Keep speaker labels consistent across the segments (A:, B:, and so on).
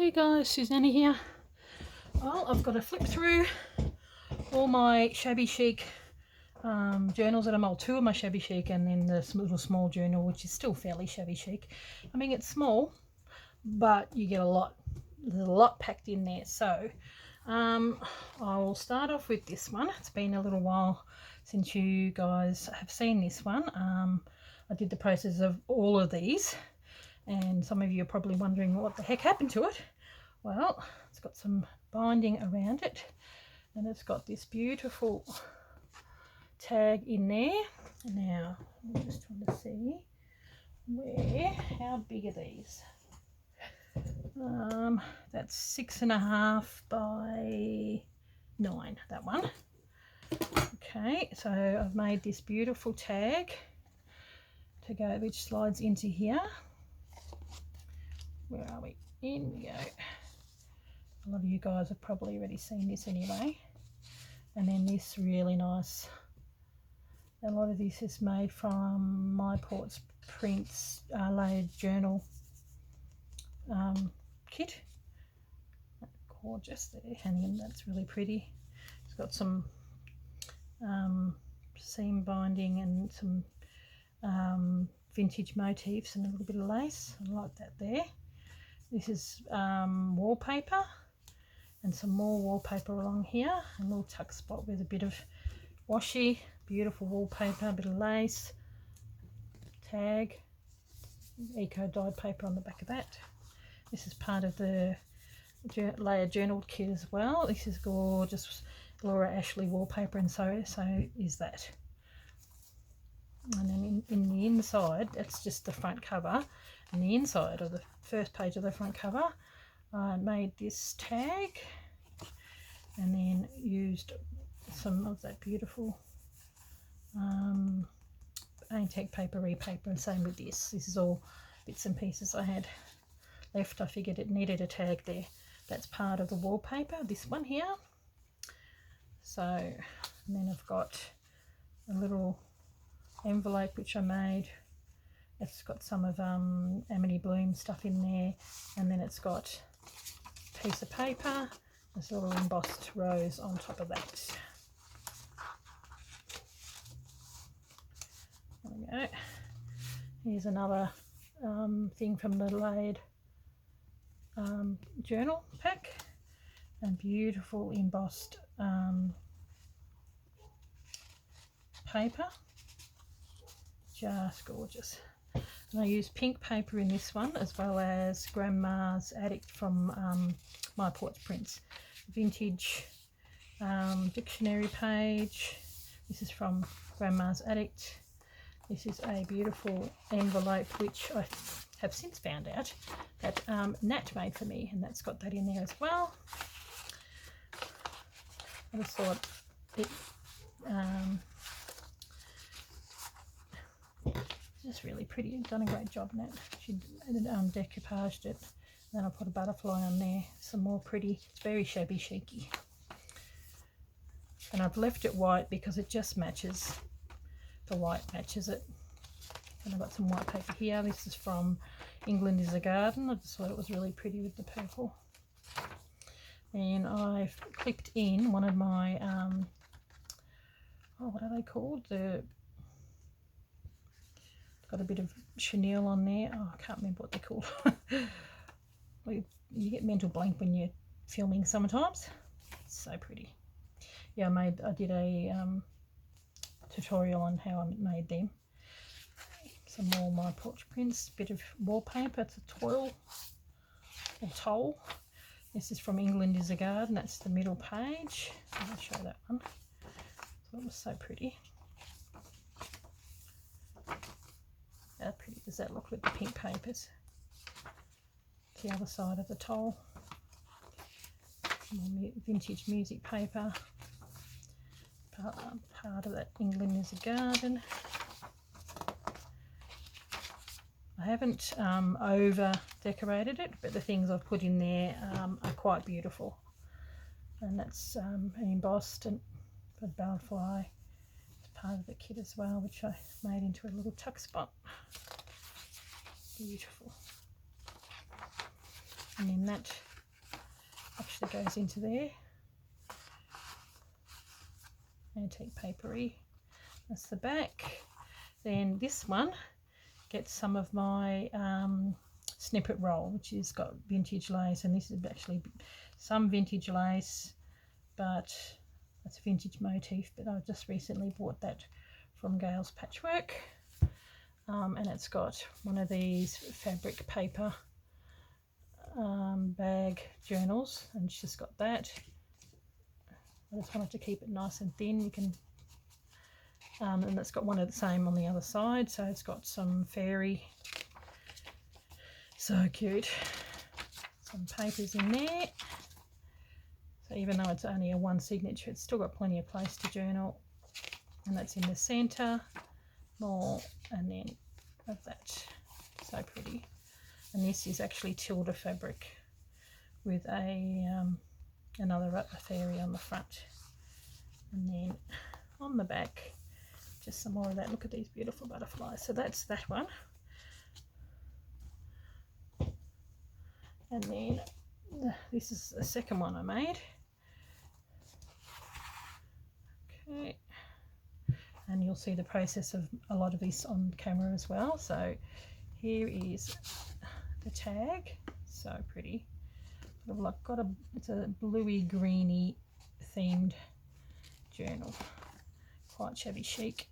A: Hey guys, Susanna here. Well, I've got to flip through all my Shabby Chic journals that I'm old. Two of my Shabby Chic and then this little small journal, which is still fairly Shabby Chic. I mean, it's small, but you get a lot. There's a lot packed in there. So I will start off with this one. It's been a little while since you guys have seen this one. I did the process of all of these, and some of you are probably wondering what the heck happened to it. Well, it's got some binding around it, and it's got this beautiful tag in there. Now, I'm just trying to see how big are these? That's 6.5 by 9, that one. Okay, so I've made this beautiful tag to go, which slides into here. Where are we? In we go. A lot of you guys have probably already seen this anyway. And then this really nice, a lot of this is made from My Ports Prints layered journal kit. Gorgeous there, and then that's really pretty. It's got some seam binding and some vintage motifs and a little bit of lace. I like that there. This is wallpaper, and some more wallpaper along here, a little tuck spot with a bit of washi, beautiful wallpaper, a bit of lace, tag, eco dyed paper on the back of that. This is part of the layered journal kit as well. This is gorgeous Laura Ashley wallpaper, and so is that. And then in the inside, that's just the front cover, and the inside of the first page of the front cover, I made this tag and then used some of that beautiful Aintek paper repaper, and same with this. This is all bits and pieces I had left. I figured it needed a tag there. That's part of the wallpaper, this one here. So, and then I've got a little envelope which I made. It's got some of Amity Bloom stuff in there, and then it's got a piece of paper, this little embossed rose on top of that. There we go. Here's another thing from the layered journal pack, and beautiful embossed paper, just gorgeous. And I used pink paper in this one, as well as Grandma's Addict from My Ports Prints. Vintage dictionary page. This is from Grandma's Addict. This is a beautiful envelope which I have since found out that Nat made for me, and that's got that in there as well. I just thought it just really pretty. You've done a great job, Nat. She decoupaged it. Then I put a butterfly on there. Some more pretty. It's very shabby chicy. And I've left it white because it just matches. The white matches it. And I've got some white paper here. This is from England is a Garden. I just thought it was really pretty with the purple. And I've clipped in one of my, what are they called? Got a bit of chenille on there. Oh, I can't remember what they're called. You get mental blank when you're filming sometimes. It's so pretty. Yeah, I did a tutorial on how I made them. Some more My Ports Prints, bit of wallpaper. It's a toil or toll. This is from England is a Garden. That's the middle page. I'll show that one. So it was so pretty. How pretty does that look with the pink papers? The other side of the toll. More vintage music paper. Part of that England is a Garden. I haven't over decorated it, but the things I've put in there are quite beautiful. And that's embossed and a butterfly. Part of the kit as well, which I made into a little tuck spot. Beautiful. And then that that goes into there. Antique papery. That's the back. Then this one gets some of my snippet roll, which has got vintage lace, and this is actually some vintage lace, but that's a vintage motif. But I've just recently bought that from Gail's Patchwork, and it's got one of these fabric paper bag journals, and she's got that. I just wanted to keep it nice and thin. You can, and it's got one of the same on the other side, so it's got some fairy, so cute, some papers in there. So even though it's only a one signature, it's still got plenty of place to journal, and that's in the centre more, and then of that, so pretty. And this is actually Tilda fabric with a another fairy on the front, and then on the back just some more of that. Look at these beautiful butterflies. So that's that one, and then this is the second one I made. Okay, and you'll see the process of a lot of this on camera as well. So here is the tag, so pretty. I've like it's a bluey greeny themed journal, quite shabby chic.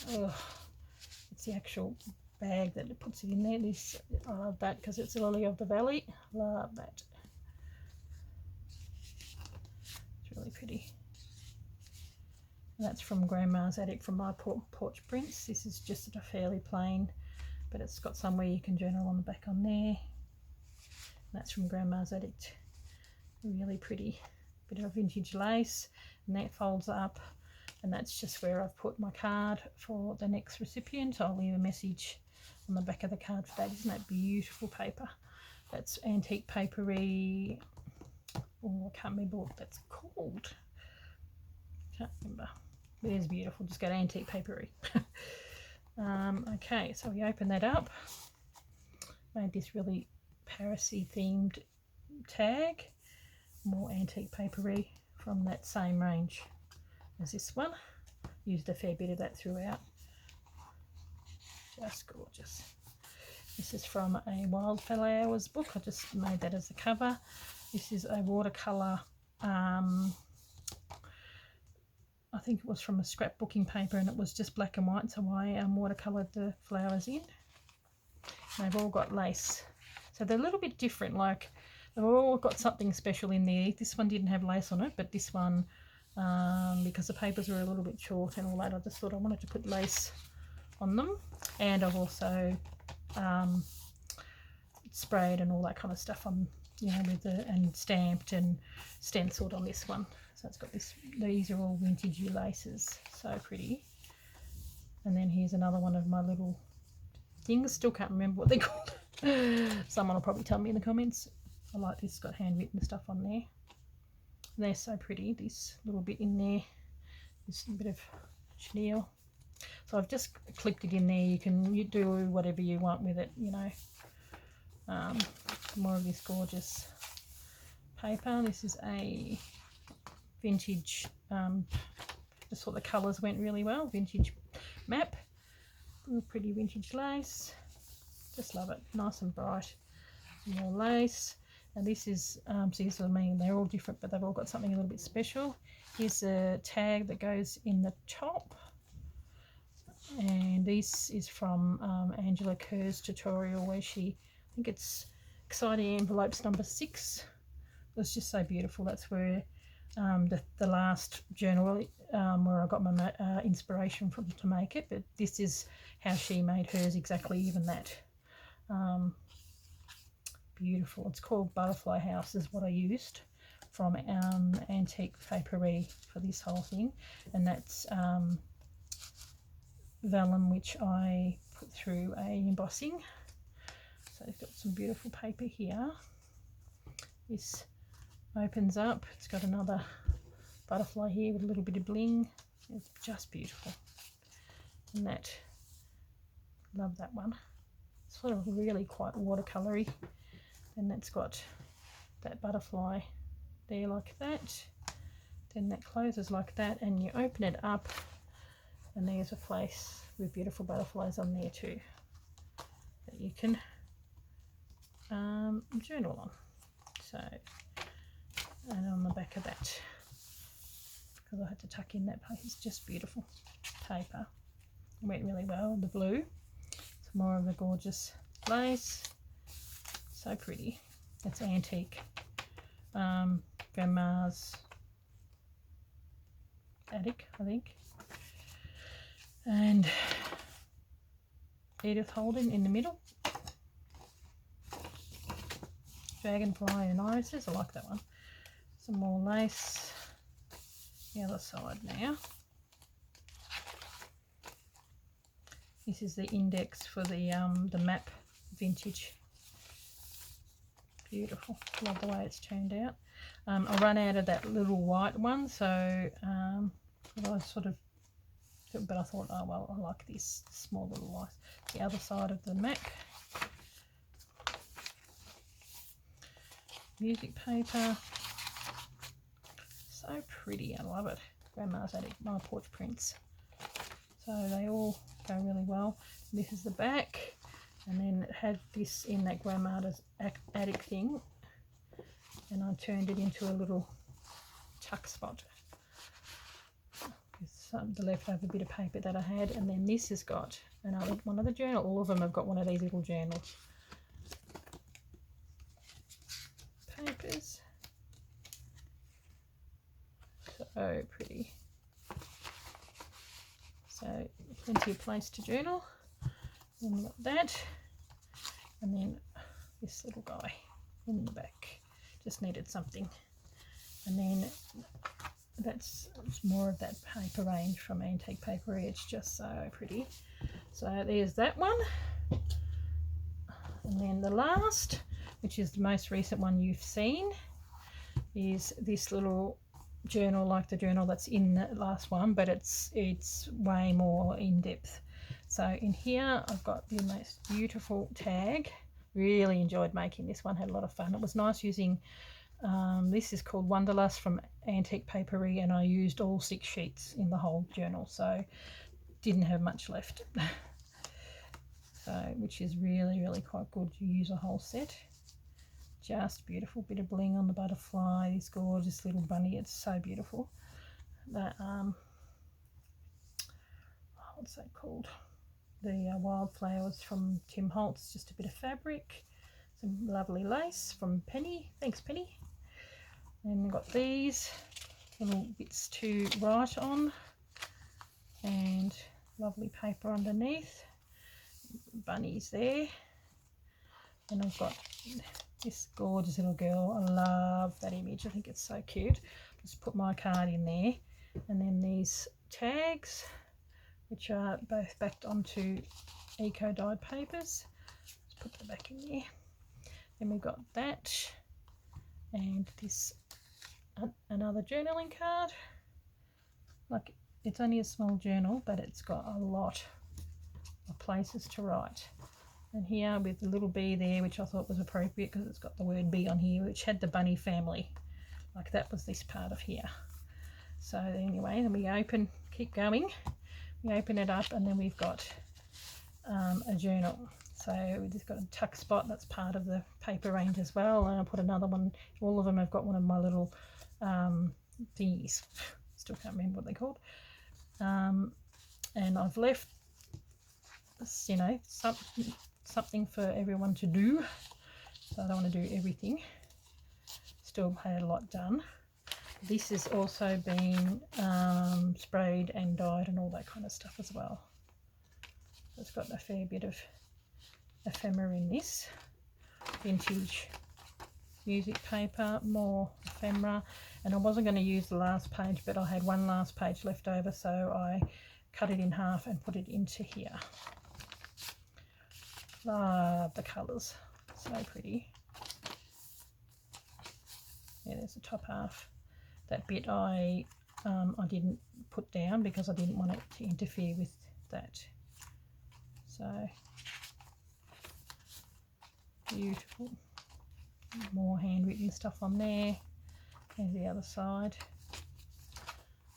A: Oh, it's the actual bag that it puts it in there. This, I love that because it's Lily of the Valley. Love that. It's really pretty. And that's from Grandma's Attic, from my porch prints. This is just a fairly plain, but it's got somewhere you can journal on the back on there. That's from Grandma's Attic. Really pretty. Bit of vintage lace, and that folds up, and that's just where I've put my card for the next recipient. I'll leave a message on the back of the card for that. Isn't that beautiful paper? That's antique papery. Oh, I can't remember what that's called. Can't remember. It is beautiful. Just go to antique papery. Okay, so we open that up. Made this really Parisy themed tag, more antique papery from that same range as this one. Used a fair bit of that throughout. Just gorgeous. This is from a Wildflowers book. I just made that as a cover. This is a watercolour, I think it was from a scrapbooking paper, and it was just black and white, so I watercoloured the flowers in. And they've all got lace, so they're a little bit different, like they've all got something special in there. This one didn't have lace on it, but this one, because the papers were a little bit short and all that, I just thought I wanted to put lace on them. And I've also sprayed and all that kind of stuff on, you know, with the, and stamped and stenciled on this one. So it's got this, these are all vintagey laces, so pretty. And then here's another one of my little things. Still can't remember what they're called. Someone will probably tell me in the comments. I like this, got handwritten stuff on there. They're so pretty. This little bit in there, this bit of chenille. So I've just clipped it in there. You do whatever you want with it, you know. More of this gorgeous paper. This is a vintage, just thought the colours went really well. Vintage map. Pretty vintage lace. Just love it. Nice and bright. More lace. And this is, see, this is, I mean, they're all different, but they've all got something a little bit special. Here's a tag that goes in the top. And this is from Angela Kerr's tutorial, where she, I think it's Exciting Envelopes number 6. It was just so beautiful. That's where the last journal where I got my inspiration from to make it, but this is how she made hers, exactly even that. Beautiful. It's called Butterfly House is what I used from Antique Papery for this whole thing, and that's vellum which I put through a embossing. So it's got some beautiful paper here. This opens up, it's got another butterfly here with a little bit of bling. It's just beautiful. And that, love that one. It's sort of really quite watercolory. And that's got that butterfly there like that. Then that closes like that, and you open it up, and there's a place with beautiful butterflies on there too that you can journal on. So, and on the back of that, because I had to tuck in that paper, it's just beautiful paper. It went really well. The blue, some more of the gorgeous lace, so pretty. It's antique, grandma's attic, I think, and Edith Holden in the middle. Dragonfly and irises, I like that one. Some more lace, the other side now. This is the index for the map vintage. Beautiful, love the way it's turned out. I run out of that little white one, so I sort of, but I thought, oh well, I like this small little lace. The other side of the Mac. Music paper, so pretty, I love it. Grandma's attic, my porch prints, so they all go really well. This is the back, and then it had this in that grandma's attic thing, and I turned it into a little tuck spot with the leftover bit of paper that I had. And then this has got another one of the journal, all of them have got one of these little journals. Papers, so pretty, so plenty of place to journal. Then we've got that, and then this little guy in the back, just needed something. And then that's more of that paper range from Antique Papery. It's just so pretty. So there's that one, and then the last, which is the most recent one you've seen, is this little journal, like the journal that's in the last one, but it's way more in depth. So in here I've got the most beautiful tag. Really enjoyed making this one, had a lot of fun. It was nice using this is called Wonderlust from Antique Papery, and I used all 6 sheets in the whole journal, so didn't have much left. So, which is really quite good. You use a whole set. Just beautiful, bit of bling on the butterfly, this gorgeous little bunny, it's so beautiful. That what's that called, the wildflowers from Tim Holtz, just a bit of fabric, some lovely lace from Penny, thanks Penny. And we've got these little bits to write on, and lovely paper underneath, bunnies there. And I've got this gorgeous little girl. I love that image. I think it's so cute. Just put my card in there, and then these tags, which are both backed onto eco dyed papers. Let's put them back in there. Then we've got that, and this another journaling card. Like, it's only a small journal, but it's got a lot of places to write. And here with the little bee there, which I thought was appropriate because it's got the word bee on here, which had the bunny family. Like, that was this part of here. So anyway, then we open, keep going. We open it up, and then we've got a journal. So we've just got a tuck spot, that's part of the paper range as well. And I put another one, all of them have got one of my little thingies. Still can't remember what they're called. And I've left, you know, something for everyone to do, so I don't want to do everything. Still had a lot done. This has also been sprayed and dyed and all that kind of stuff as well. It's got a fair bit of ephemera in this. Vintage music paper, more ephemera, and I wasn't going to use the last page, but I had one last page left over, so I cut it in half and put it into here. Love the colours, so pretty. Yeah, there's the top half. That bit I didn't put down because I didn't want it to interfere with that. So beautiful. more handwritten stuff on there. There's the other side,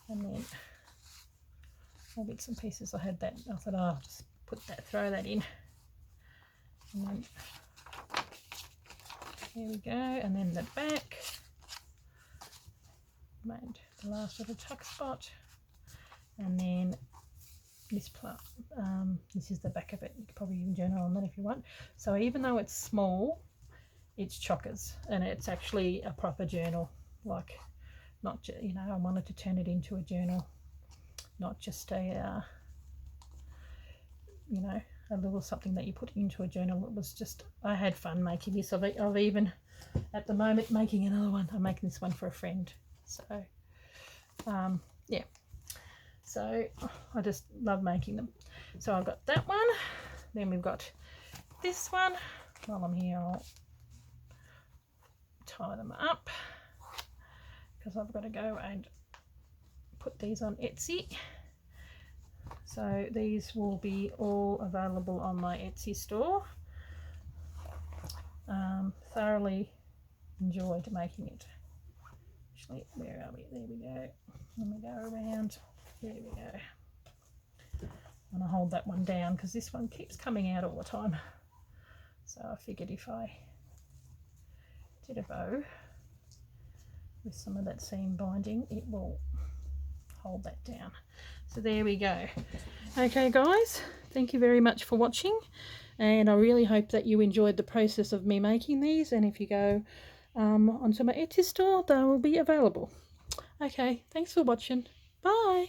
A: and then all bits and pieces. I had that, I thought, oh, I'll just throw that in, and then here we go. And then the back, made the last little tuck spot, and then this part, this is the back of it. You could probably even journal on that if you want. So even though it's small, it's chockers, and it's actually a proper journal. Like, not just, you know, I wanted to turn it into a journal, not just a you know, a little something that you put into a journal. It was just, I had fun making this. I've even at the moment making another one. I'm making this one for a friend. So yeah, so I just love making them. So I've got that one, then we've got this one. While I'm here, I'll tie them up because I've got to go and put these on Etsy. So these will be all available on my Etsy store. Thoroughly enjoyed making it. Actually, where are we? There we go. Let me go around. There we go. I'm going to hold that one down because this one keeps coming out all the time. So I figured if I did a bow with some of that seam binding, it will hold that down. So there we go. Okay guys, thank you very much for watching, and I really hope that you enjoyed the process of me making these, and if you go onto my Etsy store, they will be available. Okay, thanks for watching. Bye.